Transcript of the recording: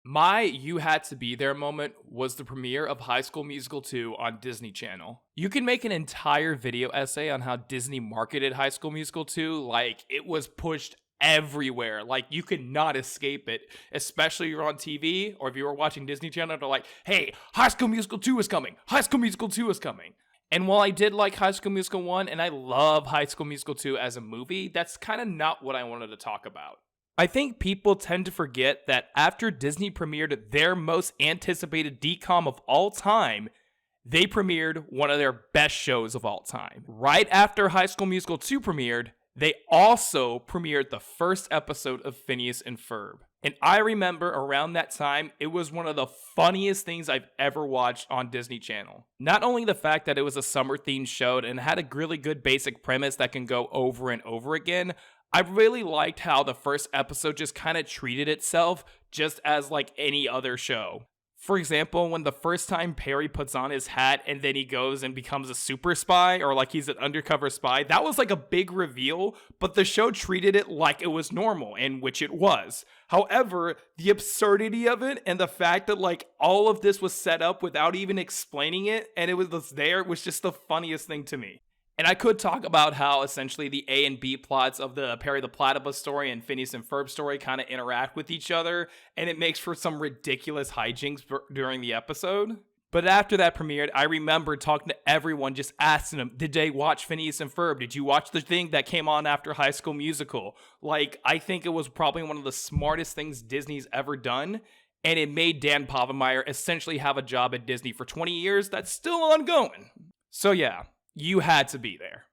My You Had to Be There moment was the premiere of High School Musical 2 on Disney Channel. You can make an entire video essay on how Disney marketed High School Musical 2, like it was pushed everywhere. Like you could not escape it, especially if you're on TV or if you were watching Disney Channel. They're like, hey, High School Musical 2 is coming. High School Musical 2 is coming. And while I did like High School Musical 1 and I love High School Musical 2 as a movie, that's kind of not what I wanted to talk about. I think people tend to forget that after Disney premiered their most anticipated DCOM of all time, they premiered one of their best shows of all time. Right after High School Musical 2 premiered, they also premiered the first episode of Phineas and Ferb. And I remember around that time, it was one of the funniest things I've ever watched on Disney Channel. Not only the fact that it was a summer-themed show and had a really good basic premise that can go over and over again, I really liked how the first episode just kind of treated itself just as like any other show. For example, when the first time Perry puts on his hat and then he goes and becomes a super spy or like he's an undercover spy, that was like a big reveal, but the show treated it like it was normal, and which it was. However, the absurdity of it and the fact that like all of this was set up without even explaining it and it was there was just the funniest thing to me. And I could talk about how essentially the A and B plots of the Perry the Platypus story and Phineas and Ferb story kind of interact with each other, and it makes for some ridiculous hijinks during the episode. But after that premiered, I remember talking to everyone, just asking them, did they watch Phineas and Ferb? Did you watch the thing that came on after High School Musical? Like, I think it was probably one of the smartest things Disney's ever done, and it made Dan Povenmire essentially have a job at Disney for 20 years that's still ongoing. So yeah. You had to be there.